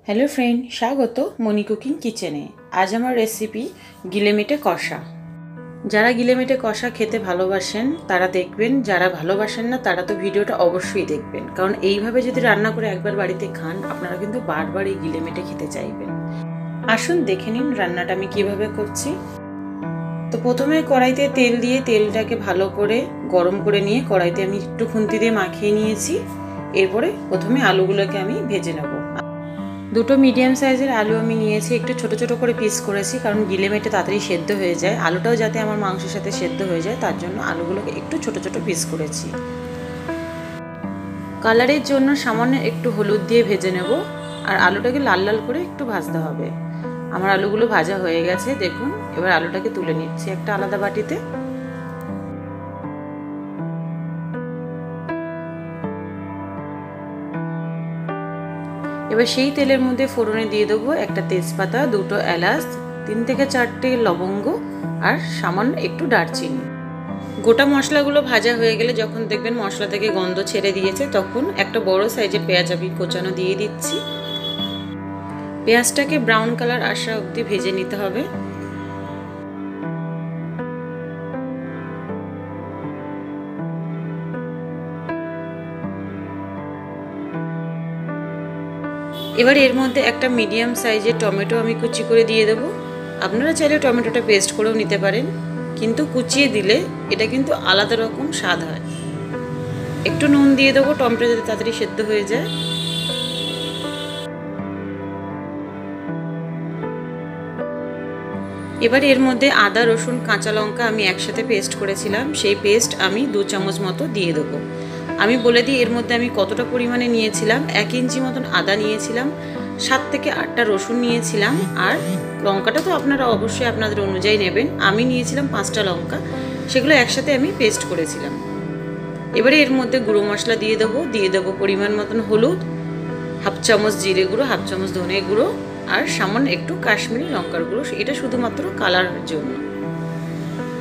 Hello friend, স্বাগত মনি cooking কিচেনে। আজ আমার রেসিপি গিলেমেটে কষা। যারা গিলেমেটে কষা খেতে ভালোবাসেন তারা দেখবেন, যারা ভালোবাসেন না তারা তো ভিডিওটা অবশ্যই দেখবেন, কারণ এইভাবে যদি রান্না করে একবার বাড়িতে খান আপনারা কিন্তু বারবার এই গিলেমেটে খেতে চাইবেন। আসুন দেখে নিন রান্নাটা আমি কিভাবে করছি। তো প্রথমে কড়াইতে তেল দিয়ে তেলটাকে ভালো করে গরম করে নিয়ে কড়াইতে আমি একটু খুন্তি দিয়ে মাখিয়ে নিয়েছি। এরপরে প্রথমে আলুগুলোকে আমি ভেজে নেব। দুটো মিডিয়াম সাইজের আলু আমি নিয়েছি, একটু ছোট ছোট করে পিস করেছি, কারণ গিলেমেটে তাড়াতাড়ি সেদ্ধ হয়ে যায়। আলুটাও যাতে আমার মাংসের সাথে সেদ্ধ হয়ে যায় তার জন্য আলুগুলোকে একটু ছোট ছোট পিস করেছি। কালারের জন্য সামান্য একটু হলুদ দিয়ে ভেজে নেব, আর আলুটাকে লাল লাল করে একটু ভাজতে হবে। আমার আলুগুলো ভাজা হয়ে গেছে, দেখুন। এবার আলুটাকে তুলে নিচ্ছি একটা আলাদা বাটিতে। এবার সেই তেলের মধ্যে ফোড়নে দিয়ে দেবো একটা তেজপাতা, দুটো এলাচ, 3 থেকে 4টে লবঙ্গ আর সামান্য একটু দারচিনি। গোটা মশলাগুলো ভাজা হয়ে গেলে যখন দেখবেন মশলা থেকে গন্ধ ছেড়ে দিয়েছে তখন একটা বড় সাইজের পেঁয়াজ আমি কোচানো দিয়ে দিচ্ছি। পেঁয়াজটাকে ব্রাউন কালার আসা অবধি ভেজে নিতে হবে। এবার এর মধ্যে একটা মিডিয়াম সাইজের টমেটো আমি কুচি করে দিয়ে দেবো। আপনারা চাইলে টমেটোটা পেস্ট করেও নিতে পারেন, কিন্তু কুচিয়ে দিলে এটা কিন্তু আলাদা রকম স্বাদ হয়। একটু নুন দিয়ে দেবো, টমেটো যাতে তাড়াতাড়ি সেদ্ধ হয়ে যায়। এবার এর মধ্যে আদা, রসুন, কাঁচা লঙ্কা আমি একসাথে পেস্ট করেছিলাম, সেই পেস্ট আমি 2 চামচ মতো দিয়ে দেবো। আমি বলে দিই এর মধ্যে আমি কতটা পরিমাণে নিয়েছিলাম। 1 ইঞ্চি মতন আদা নিয়েছিলাম, 7 থেকে 8টা রসুন নিয়েছিলাম, আর লঙ্কাটা তো আপনারা অবশ্যই আপনাদের অনুযায়ী নেবেন। আমি নিয়েছিলাম 5টা লঙ্কা, সেগুলো একসাথে আমি পেস্ট করেছিলাম। এবারে এর মধ্যে গুঁড়ো মশলা দিয়ে দেবো পরিমাণ মতন হলুদ, 1/2 চামচ জিরে গুঁড়ো, 1/2 চামচ ধনে গুঁড়ো, আর সামান্য একটু কাশ্মীরি লঙ্কার গুঁড়ো, এটা শুধুমাত্র কালারের জন্য।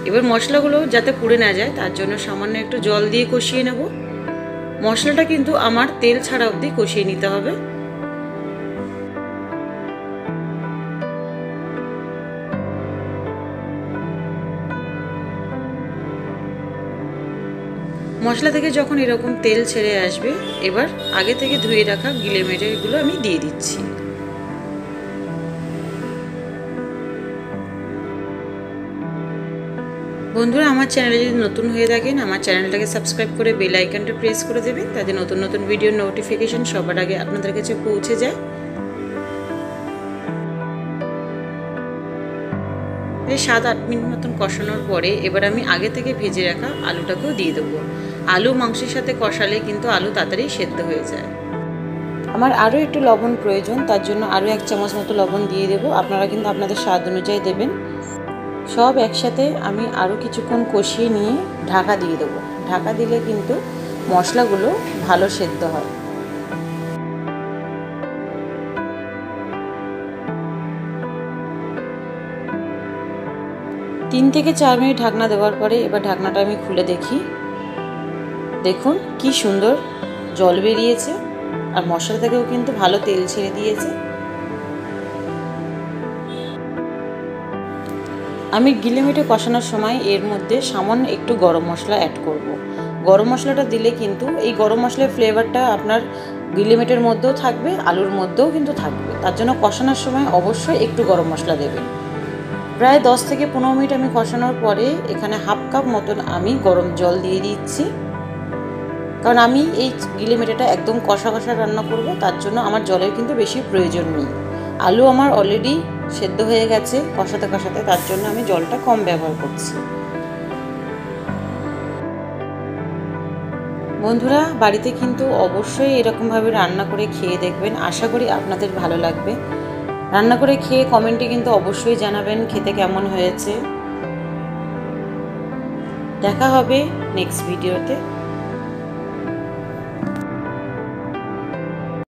এবার মশলাগুলো যাতে পুড়ে না যায় তার জন্য সামান্য একটু জল দিয়ে কষিয়ে নেব। মশলাটা কিন্তু আমার তেল ছাড়া অবধি কষিয়ে নিতে হবে। মশলা থেকে যখন এরকম তেল ছেড়ে আসবে, এবার আগে থেকে ধুয়ে রাখা গিলেমেটেগুলো আমি দিয়ে দিচ্ছি। বন্ধুরা, আমার চ্যানেলে যদি নতুন হয়ে থাকেন আমার চ্যানেলটাকে সাবস্ক্রাইব করে বেল আইকনটা প্রেস করে দেবেন, তাতে নতুন নতুন ভিডিওর নোটিফিকেশন সবার আগে আপনাদের কাছে পৌঁছে যায়। 7-8 মিনিট মতন কষানোর পরে এবার আমি আগে থেকে ভেজে রাখা আলুটাকেও দিয়ে দেবো। আলু মাংসের সাথে কষালে কিন্তু আলু তাড়াতাড়ি সেদ্ধ হয়ে যায়। আমার আরও একটু লবণ প্রয়োজন, তার জন্য আরও 1 চামচ মতো লবণ দিয়ে দেবো। আপনারা কিন্তু আপনাদের স্বাদ অনুযায়ী দেবেন। সব একসাথে আমি আরও কিছুক্ষণ কষিয়ে নিয়ে ঢাকা দিয়ে দেবো। ঢাকা দিলে কিন্তু মশলাগুলো ভালো সেদ্ধ হয়। 3 থেকে 4 মিনিট ঢাকনা দেওয়ার পরে এবার ঢাকনাটা আমি খুলে দেখি। দেখুন কি সুন্দর জল বেরিয়েছে, আর মশলা থেকেও কিন্তু ভালো তেল ছেড়ে দিয়েছে। আমি গিলেমেটে কষানোর সময় এর মধ্যে সামান্য একটু গরম মশলা অ্যাড করব। গরম মশলাটা দিলে কিন্তু এই গরম মশলার ফ্লেভারটা আপনার গিলেমেটের মধ্যেও থাকবে, আলুর মধ্যেও কিন্তু থাকবে। তার জন্য কষানোর সময় অবশ্যই একটু গরম মশলা দেবেন। প্রায় 10 থেকে 15 মিনিট আমি কষানোর পরে এখানে 1/2 কাপ মতন আমি গরম জল দিয়ে দিচ্ছি, কারণ আমি এই গিলেমেটেটা একদম কষা কষা রান্না করব, তার জন্য আমার জলের কিন্তু বেশি প্রয়োজন নেই। আলু আমার অলরেডি সেদ্ধ হয়ে গেছে কষাতে কষাতে, তার জন্য আমি জলটা কম ব্যবহার করছি। বন্ধুরা, বাড়িতে কিন্তু অবশ্যই এরকমভাবে রান্না করে খেয়ে দেখবেন, আশা করি আপনাদের ভালো লাগবে। রান্না করে খেয়ে কমেন্টে কিন্তু অবশ্যই জানাবেন খেতে কেমন হয়েছে। দেখা হবে নেক্সট ভিডিওতে।